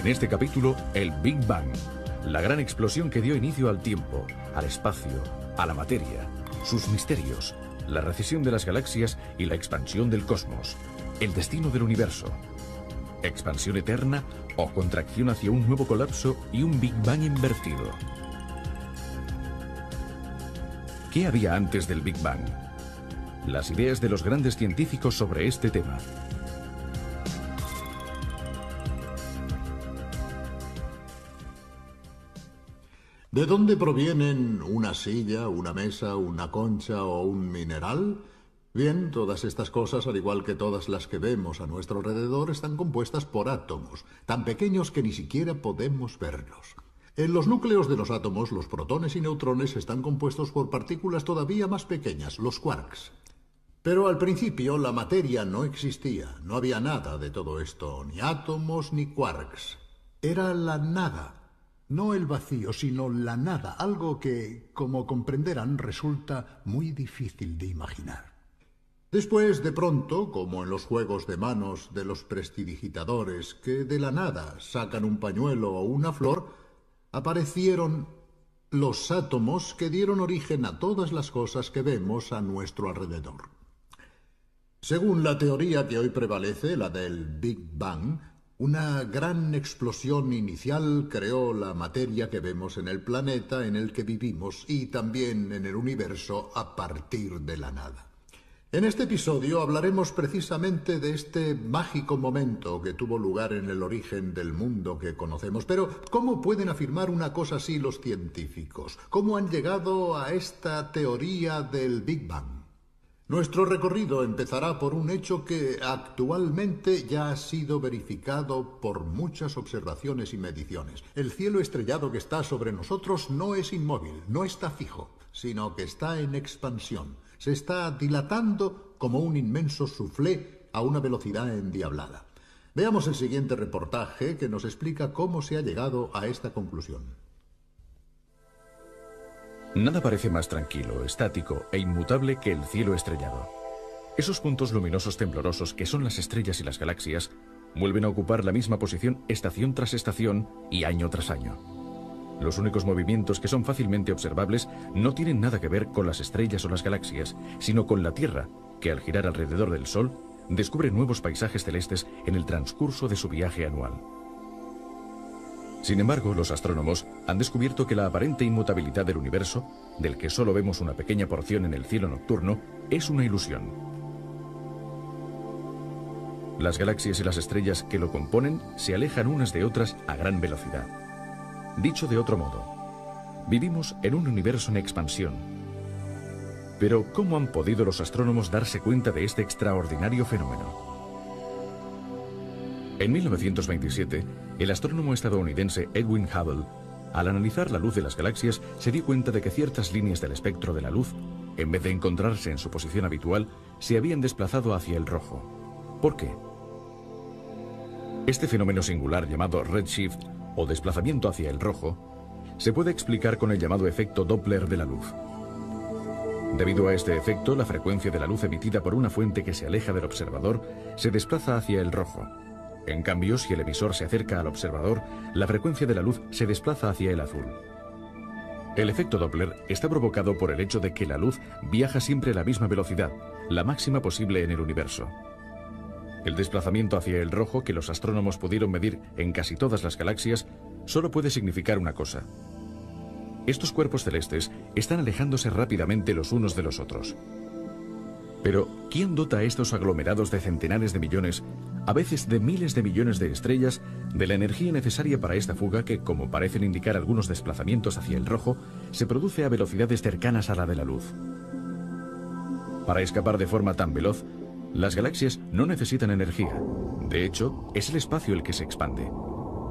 En este capítulo, el Big Bang, la gran explosión que dio inicio al tiempo, al espacio, a la materia, sus misterios, la recesión de las galaxias y la expansión del cosmos, el destino del universo, expansión eterna o contracción hacia un nuevo colapso y un Big Bang invertido. ¿Qué había antes del Big Bang? Las ideas de los grandes científicos sobre este tema. ¿De dónde provienen una silla, una mesa, una concha o un mineral? Bien, todas estas cosas, al igual que todas las que vemos a nuestro alrededor, están compuestas por átomos, tan pequeños que ni siquiera podemos verlos. En los núcleos de los átomos, los protones y neutrones están compuestos por partículas todavía más pequeñas, los quarks. Pero al principio la materia no existía, no había nada de todo esto, ni átomos ni quarks. Era la nada. No el vacío, sino la nada, algo que, como comprenderán, resulta muy difícil de imaginar. Después, de pronto, como en los juegos de manos de los prestidigitadores, que de la nada sacan un pañuelo o una flor, aparecieron los átomos que dieron origen a todas las cosas que vemos a nuestro alrededor. Según la teoría que hoy prevalece, la del Big Bang, una gran explosión inicial creó la materia que vemos en el planeta en el que vivimos y también en el universo a partir de la nada. En este episodio hablaremos precisamente de este mágico momento que tuvo lugar en el origen del mundo que conocemos. Pero, ¿cómo pueden afirmar una cosa así los científicos? ¿Cómo han llegado a esta teoría del Big Bang? Nuestro recorrido empezará por un hecho que actualmente ya ha sido verificado por muchas observaciones y mediciones. El cielo estrellado que está sobre nosotros no es inmóvil, no está fijo, sino que está en expansión. Se está dilatando como un inmenso soufflé a una velocidad endiablada. Veamos el siguiente reportaje que nos explica cómo se ha llegado a esta conclusión. Nada parece más tranquilo, estático e inmutable que el cielo estrellado. Esos puntos luminosos temblorosos que son las estrellas y las galaxias vuelven a ocupar la misma posición estación tras estación y año tras año. Los únicos movimientos que son fácilmente observables no tienen nada que ver con las estrellas o las galaxias, sino con la Tierra, que al girar alrededor del Sol descubre nuevos paisajes celestes en el transcurso de su viaje anual. Sin embargo, los astrónomos han descubierto que la aparente inmutabilidad del universo, del que solo vemos una pequeña porción en el cielo nocturno, es una ilusión. Las galaxias y las estrellas que lo componen se alejan unas de otras a gran velocidad. Dicho de otro modo, vivimos en un universo en expansión. Pero, ¿cómo han podido los astrónomos darse cuenta de este extraordinario fenómeno? En 1927, el astrónomo estadounidense Edwin Hubble, al analizar la luz de las galaxias, se dio cuenta de que ciertas líneas del espectro de la luz, en vez de encontrarse en su posición habitual, se habían desplazado hacia el rojo. ¿Por qué? Este fenómeno singular llamado redshift, o desplazamiento hacia el rojo, se puede explicar con el llamado efecto Doppler de la luz. Debido a este efecto, la frecuencia de la luz emitida por una fuente que se aleja del observador se desplaza hacia el rojo. En cambio, si el emisor se acerca al observador, la frecuencia de la luz se desplaza hacia el azul. El efecto Doppler está provocado por el hecho de que la luz viaja siempre a la misma velocidad, la máxima posible en el universo. El desplazamiento hacia el rojo que los astrónomos pudieron medir en casi todas las galaxias solo puede significar una cosa. Estos cuerpos celestes están alejándose rápidamente los unos de los otros. Pero, ¿quién dota a estos aglomerados de centenares de millones, a veces de miles de millones de estrellas, de la energía necesaria para esta fuga que, como parecen indicar algunos desplazamientos hacia el rojo, se produce a velocidades cercanas a la de la luz? Para escapar de forma tan veloz, las galaxias no necesitan energía. De hecho, es el espacio el que se expande.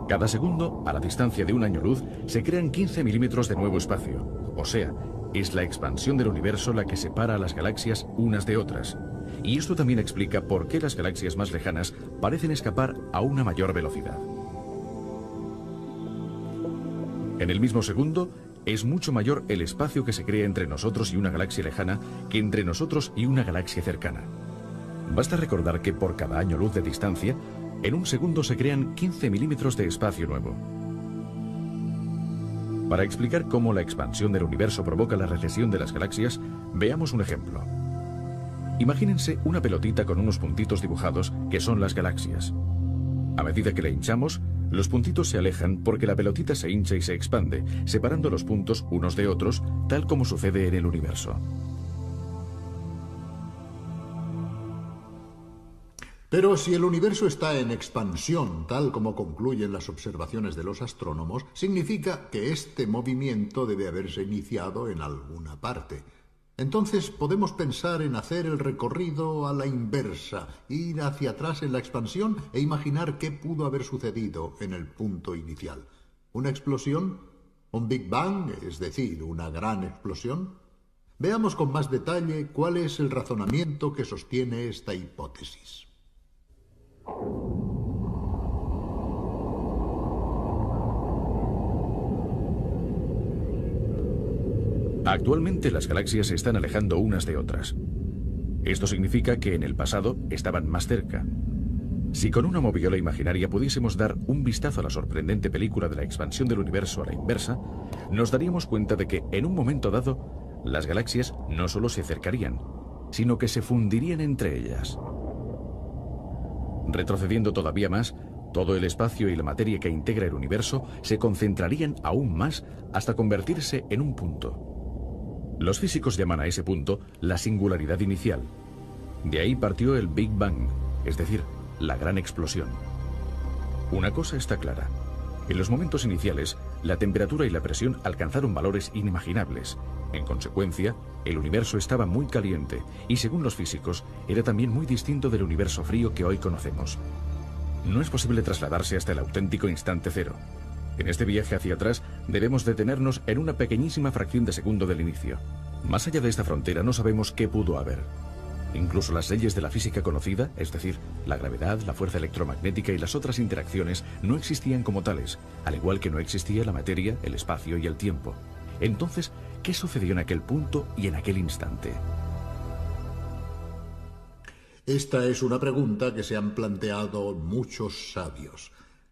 Cada segundo, a la distancia de un año luz, se crean 15 milímetros de nuevo espacio. O sea, es la expansión del universo la que separa a las galaxias unas de otras. Y esto también explica por qué las galaxias más lejanas parecen escapar a una mayor velocidad. En el mismo segundo, es mucho mayor el espacio que se crea entre nosotros y una galaxia lejana que entre nosotros y una galaxia cercana. Basta recordar que por cada año luz de distancia, En un segundo se crean 15 milímetros de espacio nuevo. Para explicar cómo la expansión del universo provoca la recesión de las galaxias, veamos un ejemplo. Imagínense una pelotita con unos puntitos dibujados que son las galaxias. A medida que la hinchamos, los puntitos se alejan porque la pelotita se hincha y se expande, separando los puntos unos de otros, tal como sucede en el universo. Pero si el universo está en expansión, tal como concluyen las observaciones de los astrónomos, significa que este movimiento debe haberse iniciado en alguna parte. Entonces podemos pensar en hacer el recorrido a la inversa, ir hacia atrás en la expansión e imaginar qué pudo haber sucedido en el punto inicial. ¿Una explosión? ¿Un Big Bang? Es decir, una gran explosión. Veamos con más detalle cuál es el razonamiento que sostiene esta hipótesis. Actualmente las galaxias se están alejando unas de otras. Esto significa que en el pasado estaban más cerca. Si con una moviola imaginaria pudiésemos dar un vistazo a la sorprendente película de la expansión del universo a la inversa, nos daríamos cuenta de que en un momento dado, las galaxias no solo se acercarían, sino que se fundirían entre ellas. Retrocediendo todavía más, todo el espacio y la materia que integra el universo se concentrarían aún más hasta convertirse en un punto. Los físicos llaman a ese punto la singularidad inicial. De ahí partió el Big Bang, es decir, la gran explosión. Una cosa está clara. En los momentos iniciales, la temperatura y la presión alcanzaron valores inimaginables. En consecuencia, el universo estaba muy caliente y, según los físicos, era también muy distinto del universo frío que hoy conocemos. No es posible trasladarse hasta el auténtico instante cero. En este viaje hacia atrás debemos detenernos en una pequeñísima fracción de segundo del inicio. Más allá de esta frontera no sabemos qué pudo haber. Incluso las leyes de la física conocida, es decir, la gravedad, la fuerza electromagnética y las otras interacciones, no existían como tales, al igual que no existía la materia, el espacio y el tiempo. Entonces, ¿qué sucedió en aquel punto y en aquel instante? Esta es una pregunta que se han planteado muchos sabios.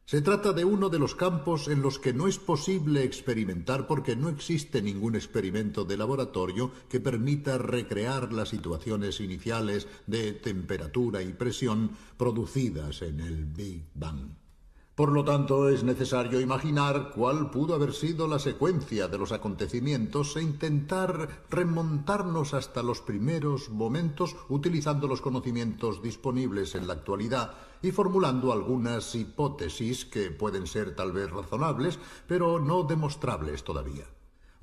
Se trata de uno de los campos en los que no es posible experimentar porque no existe ningún experimento de laboratorio que permita recrear las situaciones iniciales de temperatura y presión producidas en el Big Bang. Por lo tanto, es necesario imaginar cuál pudo haber sido la secuencia de los acontecimientos e intentar remontarnos hasta los primeros momentos utilizando los conocimientos disponibles en la actualidad y formulando algunas hipótesis que pueden ser tal vez razonables, pero no demostrables todavía.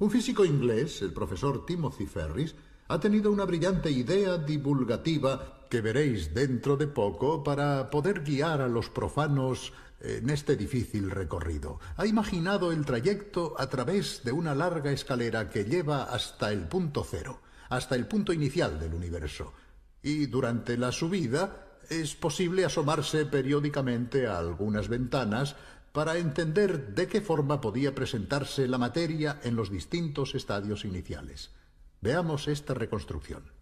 Un físico inglés, el profesor Timothy Ferris, ha tenido una brillante idea divulgativa que veréis dentro de poco para poder guiar a los profanos en este difícil recorrido. Ha imaginado el trayecto a través de una larga escalera que lleva hasta el punto cero, hasta el punto inicial del universo. Y durante la subida es posible asomarse periódicamente a algunas ventanas para entender de qué forma podía presentarse la materia en los distintos estadios iniciales. Veamos esta reconstrucción.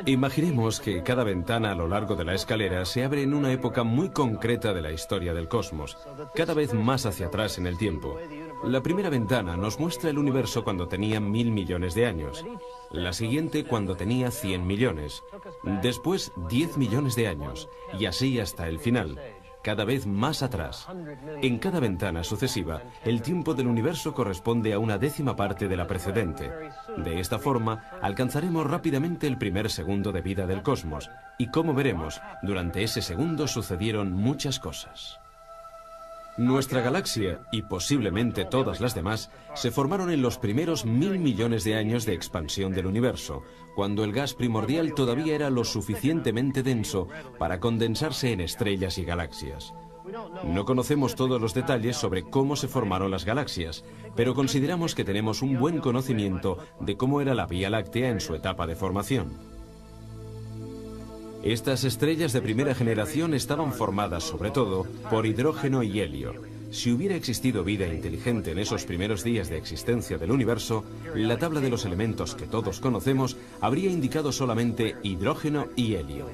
Imaginemos que cada ventana a lo largo de la escalera se abre en una época muy concreta de la historia del cosmos, cada vez más hacia atrás en el tiempo. La primera ventana nos muestra el universo cuando tenía 1000 millones de años, la siguiente cuando tenía 100 millones, después 10 millones de años, y así hasta el final, cada vez más atrás. En cada ventana sucesiva, el tiempo del universo corresponde a una décima parte de la precedente. De esta forma, alcanzaremos rápidamente el primer segundo de vida del cosmos, y como veremos, durante ese segundo sucedieron muchas cosas. Nuestra galaxia, y posiblemente todas las demás, se formaron en los primeros 1000 millones de años de expansión del universo, cuando el gas primordial todavía era lo suficientemente denso para condensarse en estrellas y galaxias. No conocemos todos los detalles sobre cómo se formaron las galaxias, pero consideramos que tenemos un buen conocimiento de cómo era la Vía Láctea en su etapa de formación. Estas estrellas de primera generación estaban formadas sobre todo por hidrógeno y helio. Si hubiera existido vida inteligente en esos primeros días de existencia del universo, la tabla de los elementos que todos conocemos habría indicado solamente hidrógeno y helio.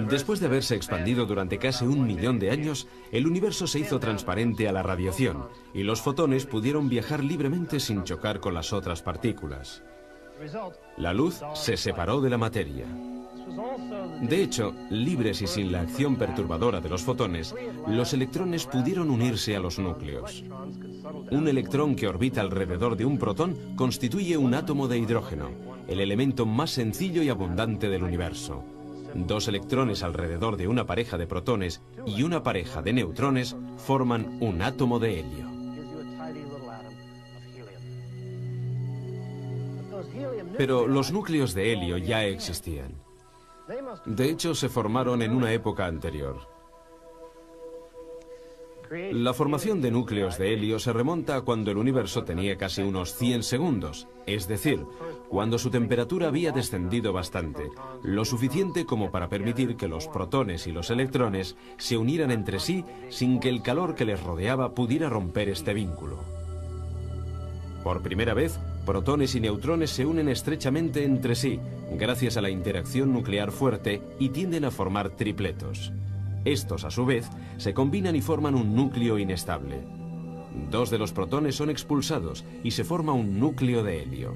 Después de haberse expandido durante casi 1 millón de años, el universo se hizo transparente a la radiación y los fotones pudieron viajar libremente sin chocar con las otras partículas. La luz se separó de la materia. De hecho, libres y sin la acción perturbadora de los fotones, los electrones pudieron unirse a los núcleos. Un electrón que orbita alrededor de un protón constituye un átomo de hidrógeno, el elemento más sencillo y abundante del universo. 2 electrones alrededor de una pareja de protones y una pareja de neutrones forman un átomo de helio. Pero los núcleos de helio ya existían. De hecho, se formaron en una época anterior. La formación de núcleos de helio se remonta a cuando el universo tenía casi unos 100 segundos, es decir, cuando su temperatura había descendido bastante, lo suficiente como para permitir que los protones y los electrones se unieran entre sí sin que el calor que les rodeaba pudiera romper este vínculo. Por primera vez, protones y neutrones se unen estrechamente entre sí, gracias a la interacción nuclear fuerte, y tienden a formar tripletos. Estos, a su vez, se combinan y forman un núcleo inestable. 2 de los protones son expulsados y se forma un núcleo de helio.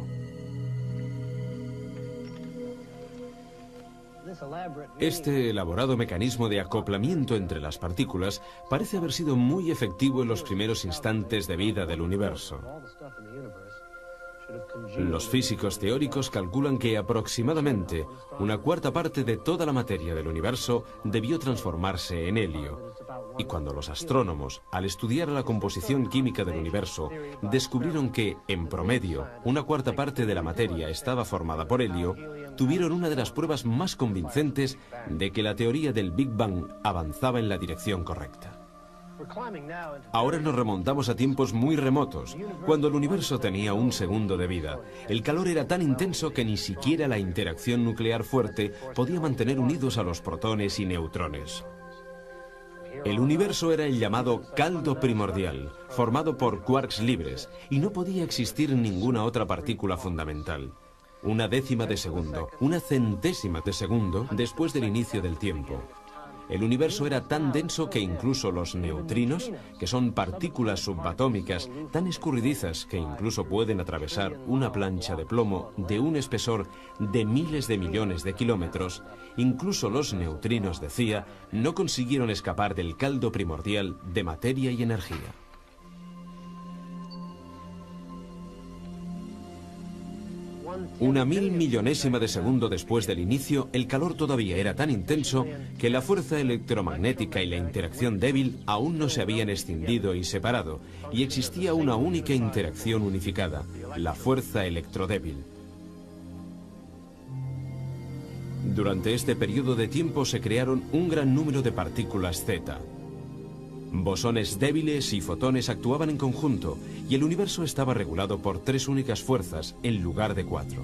Este elaborado mecanismo de acoplamiento entre las partículas parece haber sido muy efectivo en los primeros instantes de vida del universo. Los físicos teóricos calculan que aproximadamente 1/4 parte de toda la materia del universo debió transformarse en helio. Y cuando los astrónomos, al estudiar la composición química del universo, descubrieron que, en promedio, 1/4 parte de la materia estaba formada por helio, tuvieron una de las pruebas más convincentes de que la teoría del Big Bang avanzaba en la dirección correcta. Ahora nos remontamos a tiempos muy remotos, cuando el universo tenía 1 segundo de vida. El calor era tan intenso que ni siquiera la interacción nuclear fuerte podía mantener unidos a los protones y neutrones. El universo era el llamado caldo primordial, formado por quarks libres, y no podía existir ninguna otra partícula fundamental. 1/10 de segundo, 1/100ésima de segundo después del inicio del tiempo. El universo era tan denso que incluso los neutrinos, que son partículas subatómicas tan escurridizas que incluso pueden atravesar una plancha de plomo de un espesor de miles de millones de kilómetros, incluso los neutrinos, decía, no consiguieron escapar del caldo primordial de materia y energía. Una 1000.000.000ésima de segundo después del inicio, el calor todavía era tan intenso que la fuerza electromagnética y la interacción débil aún no se habían escindido y separado, y existía una única interacción unificada, la fuerza electrodébil. Durante este periodo de tiempo se crearon un gran número de partículas Z. Bosones débiles y fotones actuaban en conjunto, y el universo estaba regulado por 3 únicas fuerzas en lugar de 4.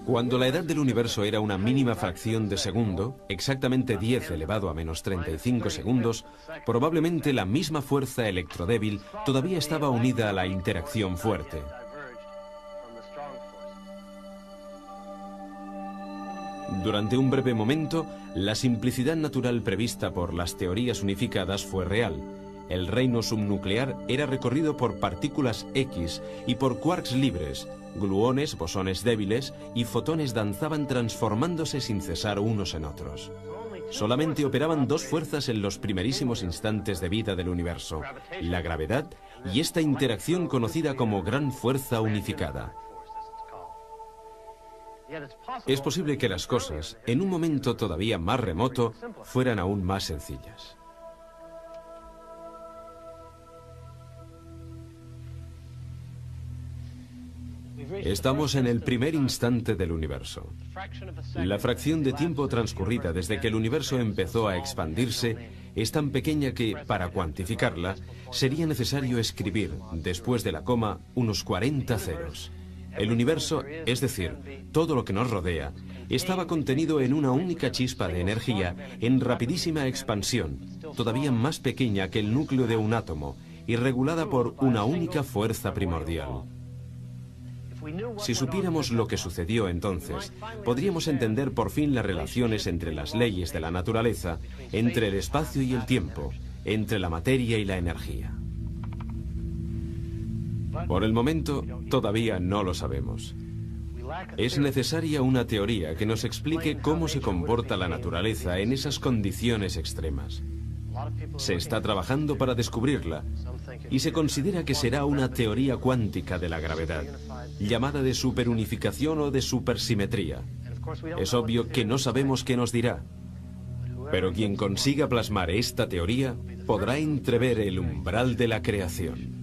Cuando la edad del universo era una mínima fracción de segundo, exactamente 10 elevado a menos 35 segundos, probablemente la misma fuerza electrodébil todavía estaba unida a la interacción fuerte. Durante un breve momento, la simplicidad natural prevista por las teorías unificadas fue real. El reino subnuclear era recorrido por partículas X y por quarks libres. Gluones, bosones débiles y fotones danzaban transformándose sin cesar unos en otros. Solamente operaban 2 fuerzas en los primerísimos instantes de vida del universo: la gravedad y esta interacción conocida como gran fuerza unificada. Es posible que las cosas, en un momento todavía más remoto, fueran aún más sencillas. Estamos en el primer instante del universo. La fracción de tiempo transcurrida desde que el universo empezó a expandirse es tan pequeña que, para cuantificarla, sería necesario escribir, después de la coma, unos 40 ceros. El universo, es decir, todo lo que nos rodea, estaba contenido en una única chispa de energía en rapidísima expansión, todavía más pequeña que el núcleo de un átomo y regulada por una única fuerza primordial. Si supiéramos lo que sucedió entonces, podríamos entender por fin las relaciones entre las leyes de la naturaleza, entre el espacio y el tiempo, entre la materia y la energía. Por el momento, todavía no lo sabemos. Es necesaria una teoría que nos explique cómo se comporta la naturaleza en esas condiciones extremas. Se está trabajando para descubrirla y se considera que será una teoría cuántica de la gravedad, llamada de superunificación o de supersimetría. Es obvio que no sabemos qué nos dirá, pero quien consiga plasmar esta teoría podrá entrever el umbral de la creación.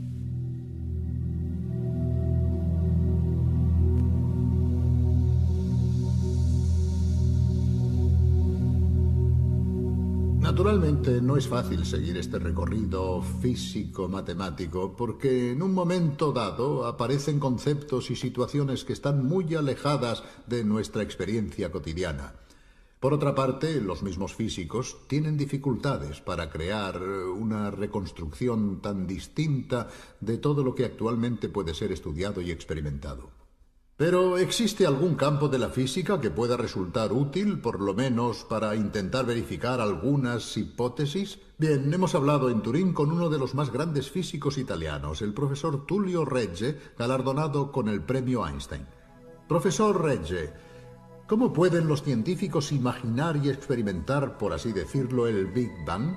Naturalmente, no es fácil seguir este recorrido físico-matemático porque en un momento dado aparecen conceptos y situaciones que están muy alejadas de nuestra experiencia cotidiana. Por otra parte, los mismos físicos tienen dificultades para crear una reconstrucción tan distinta de todo lo que actualmente puede ser estudiado y experimentado. Pero ¿existe algún campo de la física que pueda resultar útil, por lo menos para intentar verificar algunas hipótesis? Bien, hemos hablado en Turín con uno de los más grandes físicos italianos, el profesor Tullio Regge, galardonado con el premio Einstein. Profesor Regge, ¿cómo pueden los científicos imaginar y experimentar, por así decirlo, el Big Bang?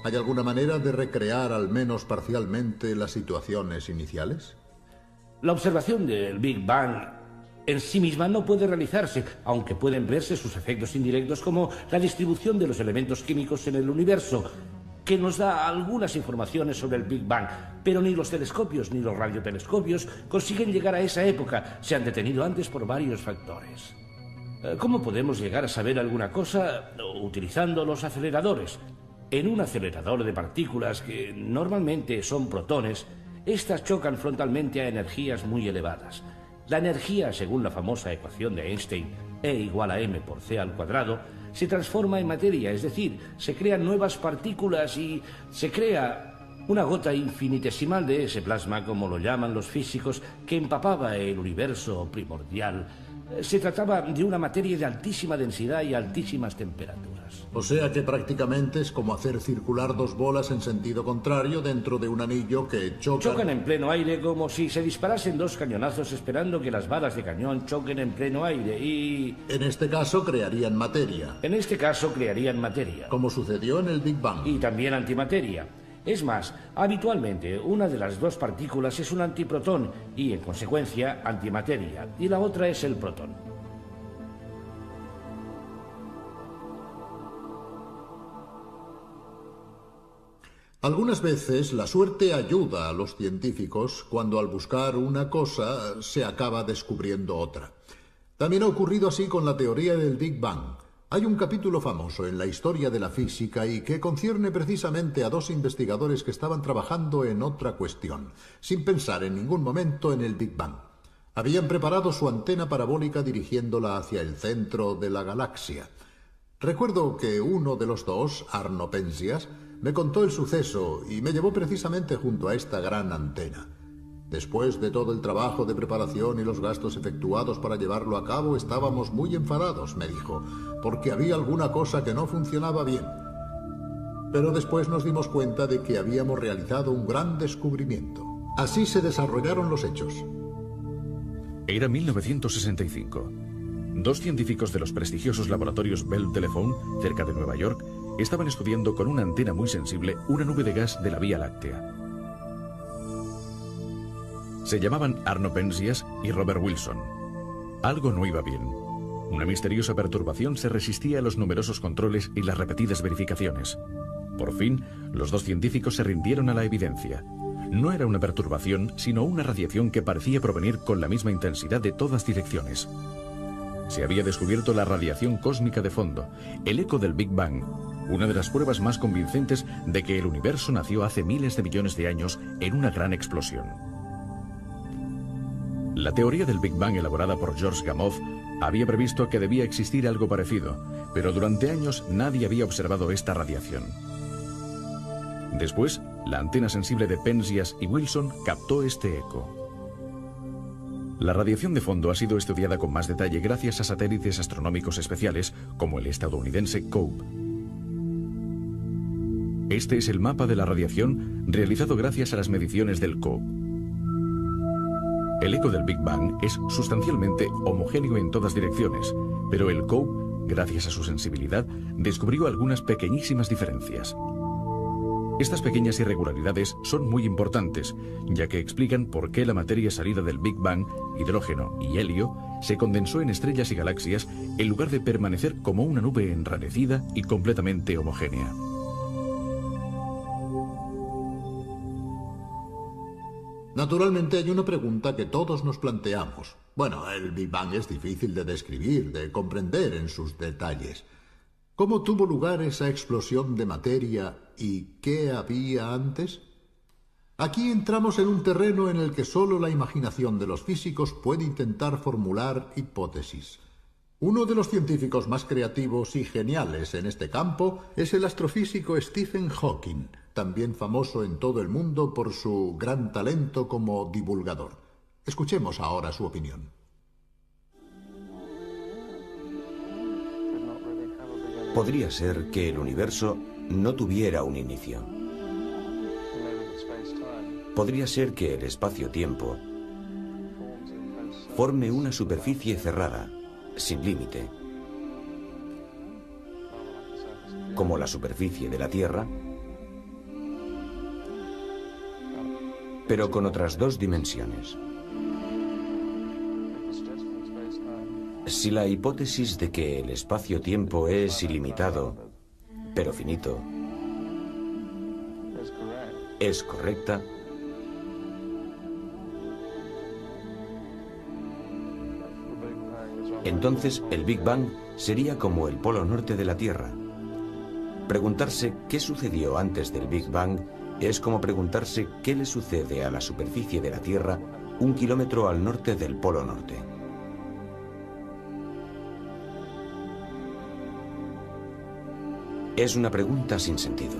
¿Hay alguna manera de recrear, al menos parcialmente, las situaciones iniciales? La observación del Big Bang en sí misma no puede realizarse, aunque pueden verse sus efectos indirectos como la distribución de los elementos químicos en el universo, que nos da algunas informaciones sobre el Big Bang, pero ni los telescopios ni los radiotelescopios consiguen llegar a esa época. Se han detenido antes por varios factores. ¿Cómo podemos llegar a saber alguna cosa utilizando los aceleradores? En un acelerador de partículas, que normalmente son protones, estas chocan frontalmente a energías muy elevadas. La energía, según la famosa ecuación de Einstein, E igual a m por c al cuadrado, se transforma en materia, es decir, se crean nuevas partículas y se crea una gota infinitesimal de ese plasma, como lo llaman los físicos, que empapaba el universo primordial. Se trataba de una materia de altísima densidad y altísimas temperaturas. O sea que prácticamente es como hacer circular dos bolas en sentido contrario dentro de un anillo que chocan en pleno aire, como si se disparasen dos cañonazos esperando que las balas de cañón choquen en pleno aire y... En este caso crearían materia. En este caso crearían materia. Como sucedió en el Big Bang. Y también antimateria. Es más, habitualmente una de las dos partículas es un antiprotón y, en consecuencia, antimateria, y la otra es el protón. Algunas veces la suerte ayuda a los científicos cuando al buscar una cosa se acaba descubriendo otra. También ha ocurrido así con la teoría del Big Bang. Hay un capítulo famoso en la historia de la física y que concierne precisamente a dos investigadores que estaban trabajando en otra cuestión, sin pensar en ningún momento en el Big Bang. Habían preparado su antena parabólica dirigiéndola hacia el centro de la galaxia. Recuerdo que uno de los dos, Arno Penzias, me contó el suceso y me llevó precisamente junto a esta gran antena. Después de todo el trabajo de preparación y los gastos efectuados para llevarlo a cabo, estábamos muy enfadados, me dijo, porque había alguna cosa que no funcionaba bien. Pero después nos dimos cuenta de que habíamos realizado un gran descubrimiento. Así se desarrollaron los hechos. Era 1965. Dos científicos de los prestigiosos laboratorios Bell Telephone, cerca de Nueva York, estaban estudiando con una antena muy sensible una nube de gas de la Vía Láctea. Se llamaban Arno Penzias y Robert Wilson. Algo no iba bien. Una misteriosa perturbación se resistía a los numerosos controles y las repetidas verificaciones. Por fin, los dos científicos se rindieron a la evidencia. No era una perturbación, sino una radiación que parecía provenir con la misma intensidad de todas direcciones. Se había descubierto la radiación cósmica de fondo, el eco del Big Bang, una de las pruebas más convincentes de que el universo nació hace miles de millones de años en una gran explosión. La teoría del Big Bang elaborada por George Gamow había previsto que debía existir algo parecido, pero durante años nadie había observado esta radiación. Después, la antena sensible de Penzias y Wilson captó este eco. La radiación de fondo ha sido estudiada con más detalle gracias a satélites astronómicos especiales como el estadounidense COPE. Este es el mapa de la radiación realizado gracias a las mediciones del COPE. El eco del Big Bang es sustancialmente homogéneo en todas direcciones, pero el COPE, gracias a su sensibilidad, descubrió algunas pequeñísimas diferencias. Estas pequeñas irregularidades son muy importantes, ya que explican por qué la materia salida del Big Bang, hidrógeno y helio, se condensó en estrellas y galaxias en lugar de permanecer como una nube enrarecida y completamente homogénea. Naturalmente hay una pregunta que todos nos planteamos. Bueno, el Big Bang es difícil de describir, de comprender en sus detalles. ¿Cómo tuvo lugar esa explosión de materia y qué había antes? Aquí entramos en un terreno en el que solo la imaginación de los físicos puede intentar formular hipótesis. Uno de los científicos más creativos y geniales en este campo es el astrofísico Stephen Hawking, también famoso en todo el mundo por su gran talento como divulgador. Escuchemos ahora su opinión. Podría ser que el universo no tuviera un inicio. Podría ser que el espacio-tiempo forme una superficie cerrada, sin límite, como la superficie de la Tierra, pero con otras dos dimensiones. Si la hipótesis de que el espacio-tiempo es ilimitado, pero finito, es correcta, entonces el Big Bang sería como el polo norte de la Tierra. Preguntarse qué sucedió antes del Big Bang es como preguntarse qué le sucede a la superficie de la Tierra 1 kilómetro al norte del polo norte. Es una pregunta sin sentido.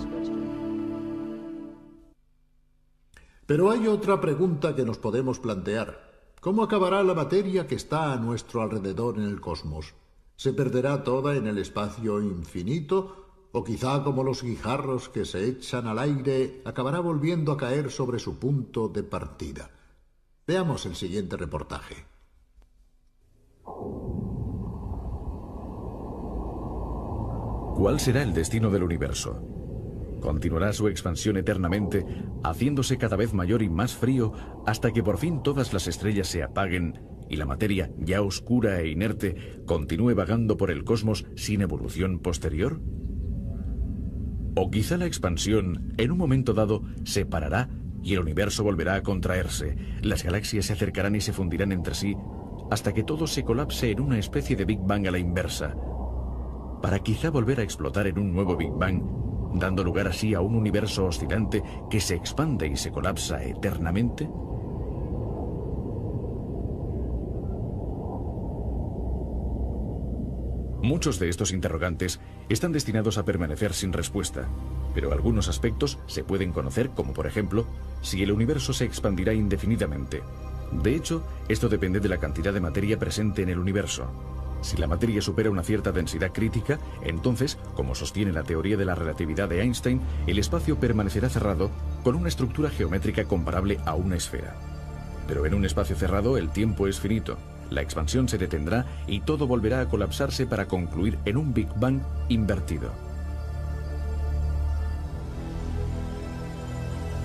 Pero hay otra pregunta que nos podemos plantear. ¿Cómo acabará la materia que está a nuestro alrededor en el cosmos? ¿Se perderá toda en el espacio infinito? ¿O quizá, como los guijarros que se echan al aire, acabará volviendo a caer sobre su punto de partida? Veamos el siguiente reportaje. ¿Cuál será el destino del universo? ¿Continuará su expansión eternamente, haciéndose cada vez mayor y más frío, hasta que por fin todas las estrellas se apaguen y la materia, ya oscura e inerte, continúe vagando por el cosmos sin evolución posterior? ¿O quizá la expansión, en un momento dado, se parará y el universo volverá a contraerse, las galaxias se acercarán y se fundirán entre sí, hasta que todo se colapse en una especie de Big Bang a la inversa, para quizá volver a explotar en un nuevo Big Bang, dando lugar así a un universo oscilante que se expande y se colapsa eternamente? Muchos de estos interrogantes están destinados a permanecer sin respuesta, pero algunos aspectos se pueden conocer, como por ejemplo, si el universo se expandirá indefinidamente. De hecho, esto depende de la cantidad de materia presente en el universo. Si la materia supera una cierta densidad crítica, entonces, como sostiene la teoría de la relatividad de Einstein, el espacio permanecerá cerrado con una estructura geométrica comparable a una esfera. Pero en un espacio cerrado el tiempo es finito, la expansión se detendrá y todo volverá a colapsarse para concluir en un Big Bang invertido.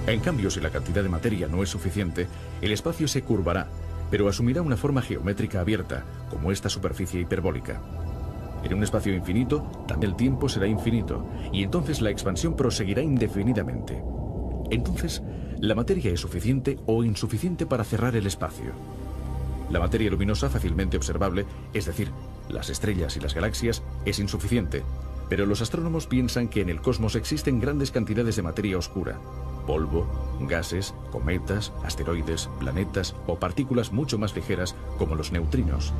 En cambio, si la cantidad de materia no es suficiente, el espacio se curvará, pero asumirá una forma geométrica abierta, como esta superficie hiperbólica. En un espacio infinito, también el tiempo será infinito, y entonces la expansión proseguirá indefinidamente. Entonces, la materia es suficiente o insuficiente para cerrar el espacio. La materia luminosa fácilmente observable, es decir, las estrellas y las galaxias, es insuficiente, pero los astrónomos piensan que en el cosmos existen grandes cantidades de materia oscura. polvo, gases, cometas, asteroides, planetas o partículas mucho más ligeras como los neutrinos.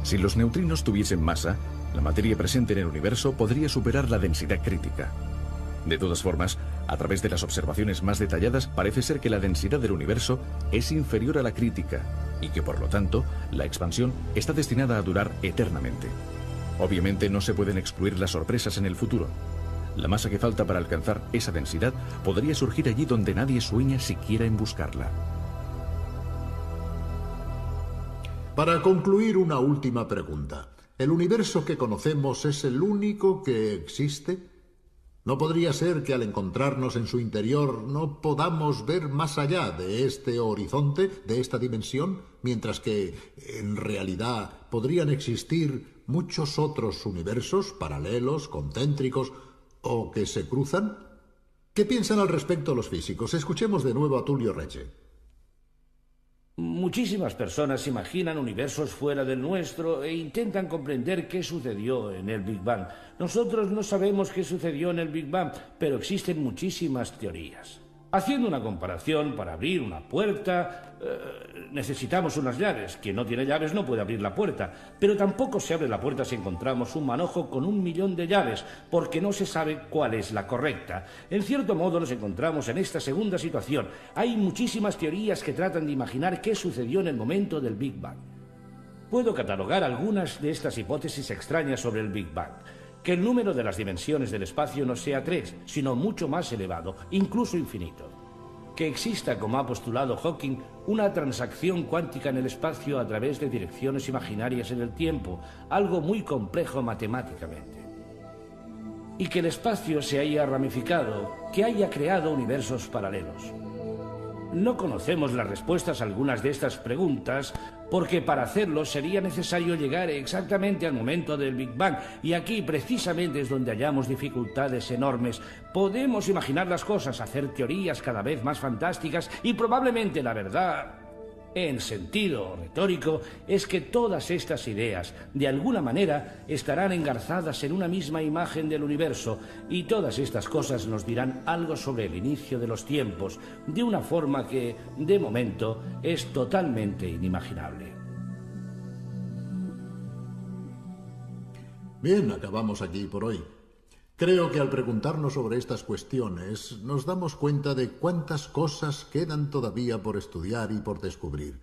Si los neutrinos tuviesen masa, la materia presente en el universo podría superar la densidad crítica. De todas formas, a través de las observaciones más detalladas, parece ser que la densidad del universo es inferior a la crítica y que, por lo tanto, la expansión está destinada a durar eternamente. Obviamente no se pueden excluir las sorpresas en el futuro. La masa que falta para alcanzar esa densidad podría surgir allí donde nadie sueña siquiera en buscarla. Para concluir, una última pregunta. ¿El universo que conocemos es el único que existe? ¿No podría ser que al encontrarnos en su interior no podamos ver más allá de este horizonte, de esta dimensión, mientras que, en realidad, podrían existir muchos otros universos paralelos, concéntricos o que se cruzan? ¿Qué piensan al respecto los físicos? Escuchemos de nuevo a Tullio Regge. Muchísimas personas imaginan universos fuera del nuestro e intentan comprender qué sucedió en el Big Bang. Nosotros no sabemos qué sucedió en el Big Bang, pero existen muchísimas teorías. Haciendo una comparación, para abrir una puerta, necesitamos unas llaves. Quien no tiene llaves no puede abrir la puerta. Pero tampoco se abre la puerta si encontramos un manojo con 1.000.000 de llaves, porque no se sabe cuál es la correcta. En cierto modo nos encontramos en esta segunda situación. Hay muchísimas teorías que tratan de imaginar qué sucedió en el momento del Big Bang. Puedo catalogar algunas de estas hipótesis extrañas sobre el Big Bang. Que el número de las dimensiones del espacio no sea 3, sino mucho más elevado, incluso infinito. Que exista, como ha postulado Hawking, una transacción cuántica en el espacio a través de direcciones imaginarias en el tiempo, algo muy complejo matemáticamente. Y que el espacio se haya ramificado, que haya creado universos paralelos. No conocemos las respuestas a algunas de estas preguntas porque para hacerlo sería necesario llegar exactamente al momento del Big Bang y aquí precisamente es donde hallamos dificultades enormes. Podemos imaginar las cosas, hacer teorías cada vez más fantásticas y probablemente la verdad, en sentido retórico, es que todas estas ideas, de alguna manera, estarán engarzadas en una misma imagen del universo y todas estas cosas nos dirán algo sobre el inicio de los tiempos, de una forma que, de momento, es totalmente inimaginable. Bien, acabamos aquí por hoy. Creo que al preguntarnos sobre estas cuestiones nos damos cuenta de cuántas cosas quedan todavía por estudiar y por descubrir.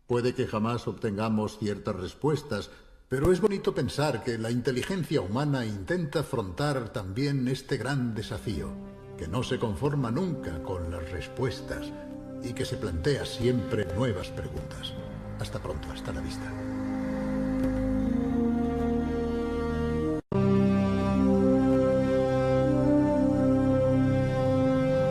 Puede que jamás obtengamos ciertas respuestas, pero es bonito pensar que la inteligencia humana intenta afrontar también este gran desafío, que no se conforma nunca con las respuestas y que se plantea siempre nuevas preguntas. Hasta pronto, hasta la vista.